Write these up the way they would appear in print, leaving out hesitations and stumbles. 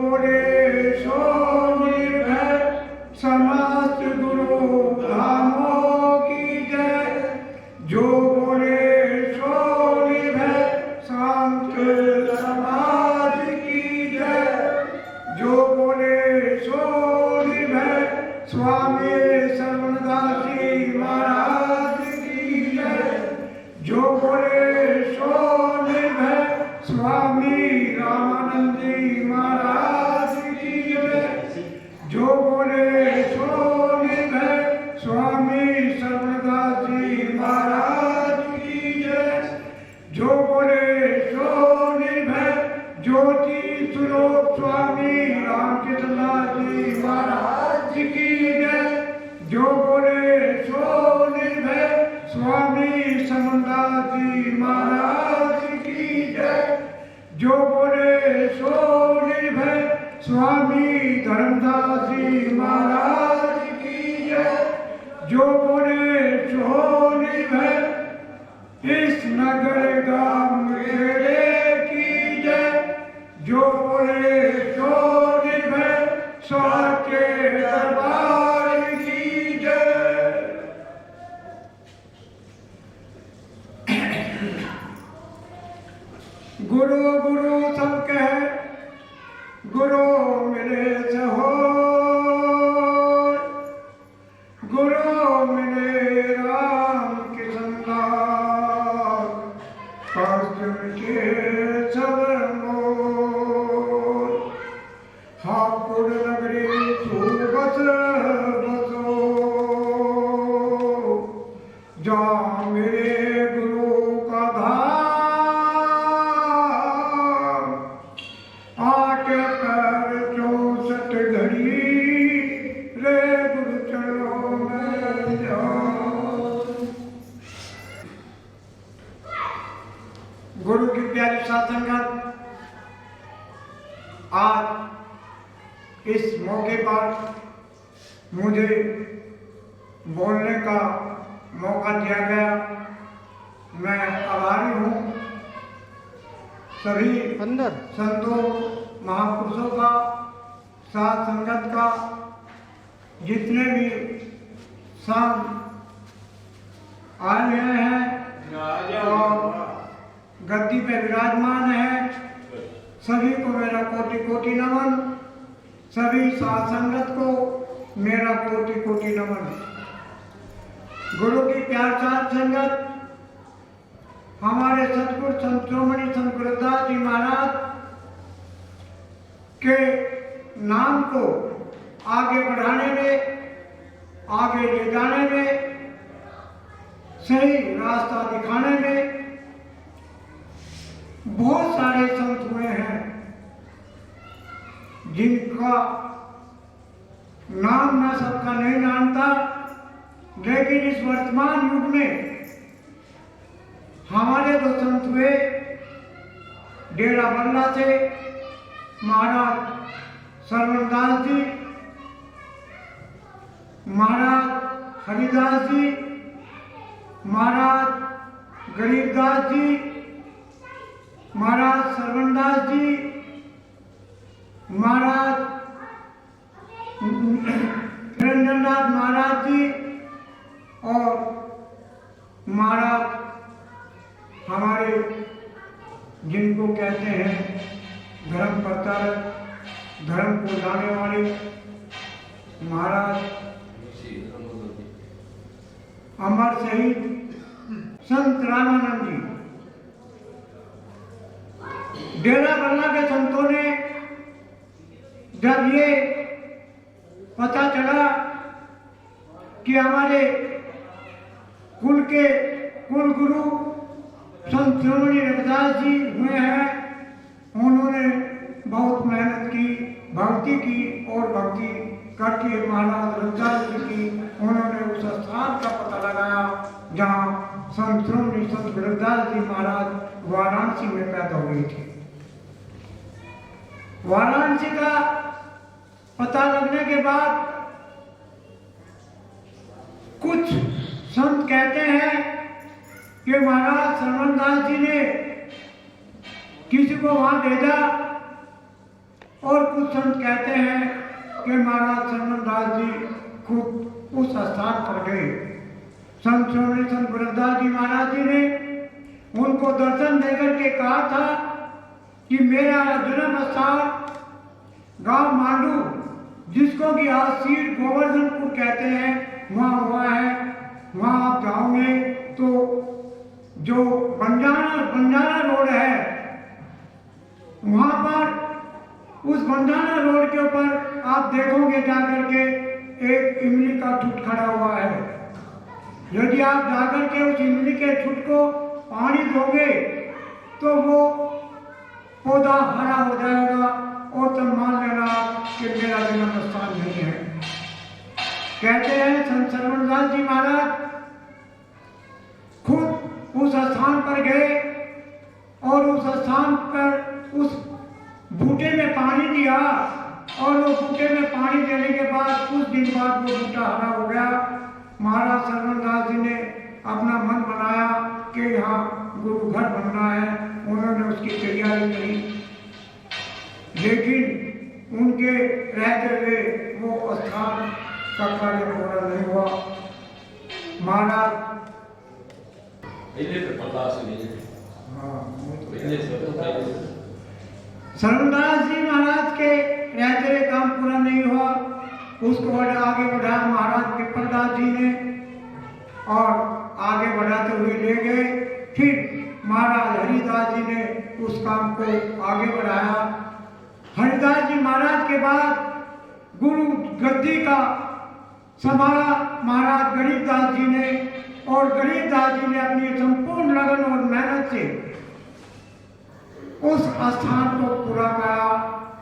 बोले सो निर्भय समस्त गुरु धामों की जय। जो बोले सो निर्भय शांत समाज की जय। जो बोले सो निर्भय स्वामी सर्वदास जी महाराज की जय। जो बोले सो निर्भय स्वामी रामानंद जी महाराज की जय। जो बोले सो निर्भय स्वामी सर्वदास जी महाराज की जय। जो बोले सो निर्भय ज्योति स्वरूप स्वामी रामकृष्णदास जी महाराज की जय। जो बोले सो निर्भय स्वामी समनदास जी महाराज की जय। जो बोले सो निर्भय स्वामी धर्मदास जी महाराज की जय। जो बोले सो निर्भय इस नगर गांव मेरे की जय। जो बोले सो निर्भय साचे दरबार की जय। गुरु गुरु सब कहे गुरु मिले सहो। गुरु मिले राम कृष्ण दास कष्ट के सब मोर। हापुर नगरी सुबस बसो जा मेरे गुरु का धाम। आके कर 64 घड़ी रे गुरु चलो मैं जाऊं। गुरु की प्यारी साधंगत, आज इस मौके पर मुझे बोलने का मौका दिया गया। मैं आभारी हूँ सभी संतों महापुरुषों का, साथ संगत का, जितने भी संत आए हुए हैं और गद्दी पे विराजमान है, सभी को मेरा कोटि कोटि नमन। सभी साथ संगत को मेरा कोटि कोटि नमन। गुरु की प्यार साथ संगत, हमारे सतगुरु संत शिरोमणि संत गुरुदास जी महाराज के नाम को आगे बढ़ाने में, आगे ले जाने में, सही रास्ता दिखाने में बहुत सारे संत हुए हैं जिनका नाम मैं सबका नहीं जानता, लेकिन इस वर्तमान युग में हमारे दो संत हुए डेरा बल्ला से महाराज सर्वदास जी, महाराज हरिदास जी, महाराज गरीबदास जी, महाराज सर्वदास जी, महाराज निरंजनदास महाराज जी और महाराज हमारे जिनको कहते हैं धर्म प्रचारक, धर्म को लाने वाले महाराज अमर शहीद संत रामानंद जी। डेरा बल्ला के संतों ने जब ये पता चला कि हमारे कुल के कुल गुरु संत शिरोमणि रविदास जी हुए हैं, उन्होंने बहुत मेहनत की, भक्ति की और भक्ति करके महाराज रविदास जी की उन्होंने उस स्थान का पता लगाया जहाँ संत शिरोमणि संत रविदास जी महाराज वाराणसी में पैदा हुए थे। वाराणसी का पता लगने के बाद कुछ संत कहते हैं कि महाराज सर्वदास जी ने किसी को वहां भेजा और कुछ संत कहते हैं कि महाराज शरणदास जी खुद उस स्थान पर गए। संत श्रोमणी संत गुरदास जी महाराज जी ने उनको दर्शन देकर के कहा था कि मेरा जन्म स्थान गांव मांडू, जिसको कि आज सीर गोवर्धनपुर कहते हैं, वहाँ हुआ है। वहाँ आप जाओगे तो जो बंजारा रोड है, वहाँ पर उस बंजारा रोड के ऊपर आप देखोगे जाकर के एक इमली का छुट खड़ा हुआ है। यदि आप जाकर के उस इमली के छुट को पानी दोगे तो वो पौधा हरा हो जाएगा और तब मान लेना कि मेरा जन्म स्थान नहीं है। कहते हैं संत शरणदास जी महाराज खुद उस स्थान पर गए और उस स्थान पर उस बूटे में पानी दिया, और वो बूटे में पानी देने के बाद कुछ दिन बाद वो बूटा हरा हो गया। महाराज शरणदास जी ने अपना मन बनाया कि यहाँ गुरु घर बनना है। उन्होंने उसकी तैयारी करी, लेकिन उनके रहते हुए वो स्थान का कार्य पूरा नहीं हुआ। महाराज शरणदास जी महाराज के रहते हुए काम पूरा नहीं हुआ। उसको आगे बढ़ाया महाराज पिपलदास जी ने, और आगे बढ़ाते हुए ले गए। फिर महाराज हरिदास जी ने उस काम को आगे बढ़ाया। हरिदास जी महाराज के बाद गुरु गद्दी का संभाला महाराज गरीबदास जी ने, और गरीबदास जी ने अपनी संपूर्ण लगन और मेहनत से उस स्थान को पूरा करा।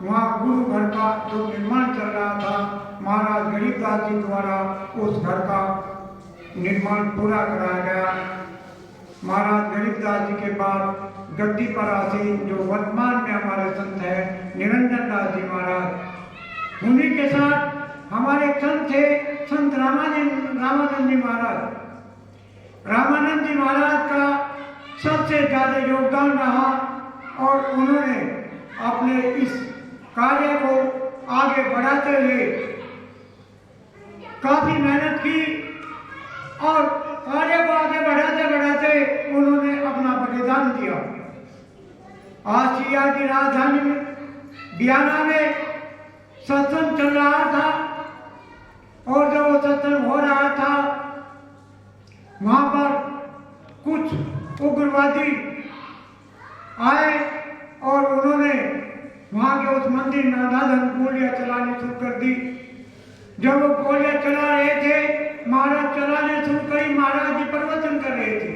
वहाँ गुरु घर का जो निर्माण चल रहा था, महाराज गरीबदास जी द्वारा उस घर का निर्माण पूरा कराया गया। महाराज गरीबदास जी के बाद गद्दी पर आसीन जो वर्तमान में हमारे संत है निरंजन दास जी महाराज, उन्हीं के साथ हमारे संत थे संत रामानंद जी महाराज। रामानंद जी महाराज का सबसे ज्यादा योगदान रहा, और उन्होंने अपने इस कार्य को आगे बढ़ाते हुए काफी मेहनत की, और कार्य को आगे बढ़ाते बढ़ाते उन्होंने अपना बलिदान दिया। आसिया की राजधानी में बियाना में सत्संग चल रहा था, और जब वो सत्संग हो रहा था वहां पर कुछ उग्रवादी आए और उन्होंने वहां के उस मंदिर में अंधाधुंध गोलियां चलानी शुरू कर दी। जब वो गोलियां चला रहे थे, महाराज चलाने शुरू करी, महाराज जी प्रवचन कर रहे थे।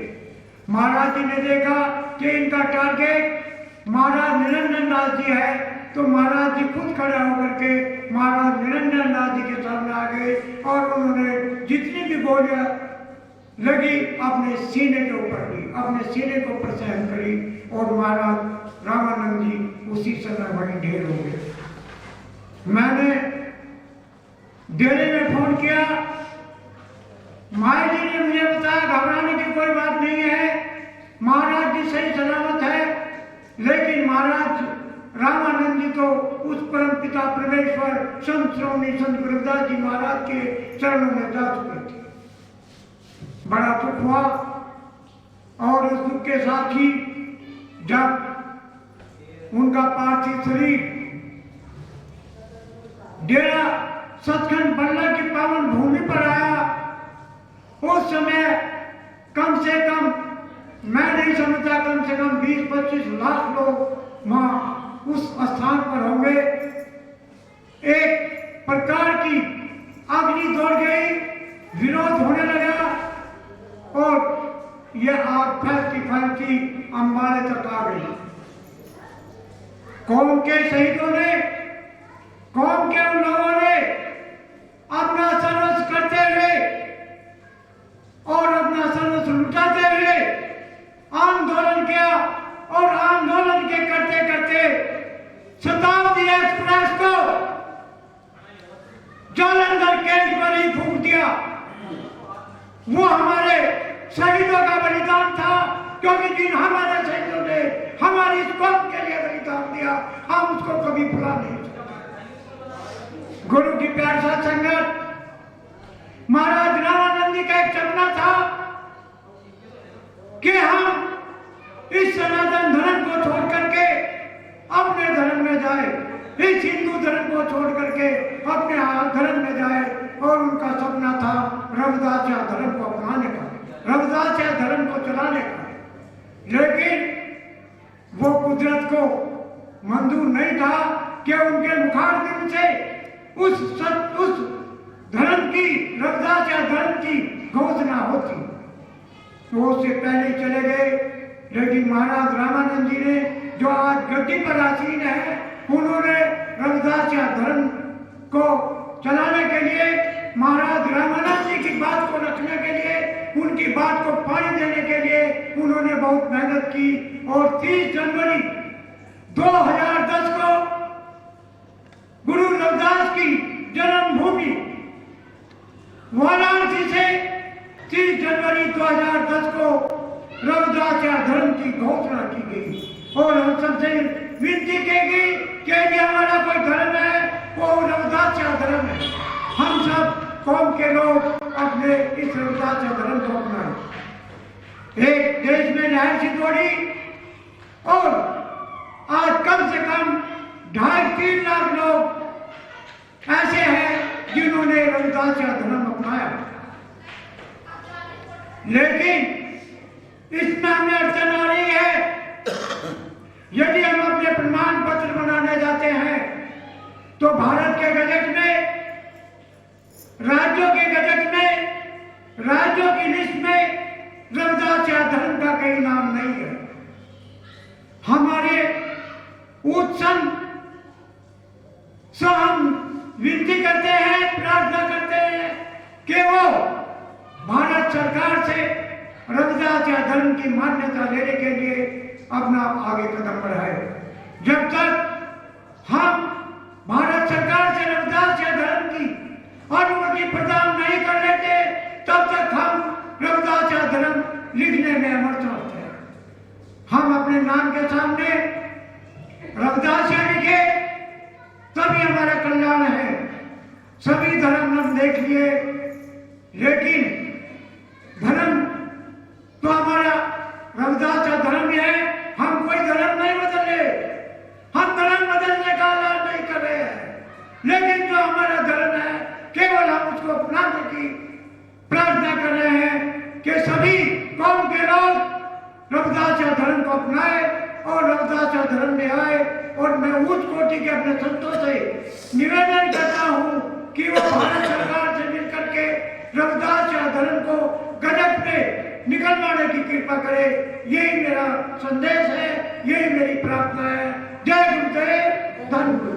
महाराज जी ने देखा कि इनका टारगेट महाराज निरंजन दास जी है, तो महाराज जी खुद खड़े होकर के महाराज निरंजन दास जी के सामने आ गए, और उन्होंने जितनी भी गोलियां लगी अपने सीने के ऊपर ली, अपने सीने के ऊपर सहन करी, और महाराज रामानंद जी उसी समय वहीं ढेर हो गए। मैंने दिल्ली में फोन किया, माई जी ने मुझे बताया घबराने की कोई बात नहीं है, महाराज जी सही सलामत है। लेकिन महाराज रामानंद जी तो उस परम पिता परमेश्वर संत श्रोमणी संत गुरदास जी महाराज के चरणों में जा चुके थे। बड़ा दुख हुआ, और उस दुख के साथ ही जब उनका पार्थिव शरीर डेरा सचखंड बल्ला की पावन भूमि पर आया, उस समय कम से कम, मैं नहीं समझता, कम से कम 20-25 लाख लोग वहां उस स्थान पर होंगे। एक प्रकार की अग्नि दौड़ गई, विरोध होने लगा, और यह आग फैलती फैलती अंबाले तक आ गई। कौम के शहीदों ने, कौम के उन लोगों ने अपना सर्वस्व करते हुए और अपना सर्वस्व लुटाते हुए आंदोलन किया, और आंदोलन के करते करते शताब्दी एक्सप्रेस को जालंधर केज पर ही फूंक दिया। वो हमारे शहीदों का बलिदान था, क्योंकि जिन हमारे शहीदों ने हमारी इस कौम के लिए बलिदान दिया, हम उसको कभी भुला नहीं सकते। गुरु की प्यार साथ संगत, महाराज रामानंद जी का एक सपना था कि हम इस सनातन धर्म को छोड़ करके अपने धर्म में जाए, इस हिंदू धर्म को छोड़ करके अपने धर्म में जाए। और उनका सपना था रविदासिया धर्म को अपनाने का, रविदासिया धर्म को चलाने का। लेकिन वो कुदरत को मंजूर नहीं था कि उनके मुखारबिन से उस धर्म की, रविदासिया धर्म की घोषणा होती। तो उससे पहले चले गए। लेकिन महाराज रामानंद जी ने, जो आज गद्दी पर आसीन है, उन्होंने रविदासिया धर्म को चलाने के लिए, महाराज रामानंद जी की बात को रखने के लिए, उनकी बात को पानी देने के लिए उन्होंने बहुत मेहनत की। और 30 जनवरी 2010 को गुरु रविदास की जन्मभूमि वाराणसी से 30 जनवरी 2010 को रविदासिया धर्म की घोषणा की गई। और हम सबसे विनती की गई कि यदि हमारा कोई धर्म है वो रविदासिया धर्म है। हम सब कौम के लोग अपने इस रविदासिया धर्म को अपनाएं। एक देश में नहर सी तोड़ी और आज कम से कम 2.5-3 लाख लोग ऐसे हैं जिन्होंने रविदासिया धर्म अपनाया। लेकिन इसमें हमें अड़चन आ रही है। यदि हम अपने प्रमाण पत्र बनाने जाते हैं तो भारत के गजट में, राज्यों के गजट में, राज्यों की लिस्ट में रविदासिया धर्म का कहीं नाम नहीं है। हमारे उत्सव से हम विनती करते हैं, प्रार्थना करते हैं कि वो भारत सरकार से रविदासिया धर्म की मान्यता लेने के लिए अपना आगे कदम बढ़ाए। जब तक हम भारत सरकार से रविदासिया धर्म की अनुमति प्रदान नहीं कर लेते, तब तक हम रविदासिया धर्म लिखने में अमर्थ रहते हैं। हम अपने नाम के सामने रविदासिया लिखे तभी हमारा कल्याण है। सभी धर्म हम देख लिए, लेकिन धर्म तो हमारा रविदासिया धर्म ही है। हम कोई धर्म नहीं बदले, हम धर्म बदलने का ऐलान नहीं कर रहे हैं, लेकिन जो हमारा धर्म है केवल हम उसको अपनाने की प्रार्थना कर रहे हैं कि सभी कौम के लोग रविदासिया धर्म को अपनाए और रविदासिया धर्म में आए। और मैं उच्च कोटि के अपने संतों से निवेदन करता हूँ कि वो भारत सरकार से मिलकर के रविदासिया धर्म को गजट पे निकलवाने की कृपा करे। यही मेरा संदेश है, यही मेरी प्रार्थना है। जय गुरुदेव, धन्य गुरुदेव।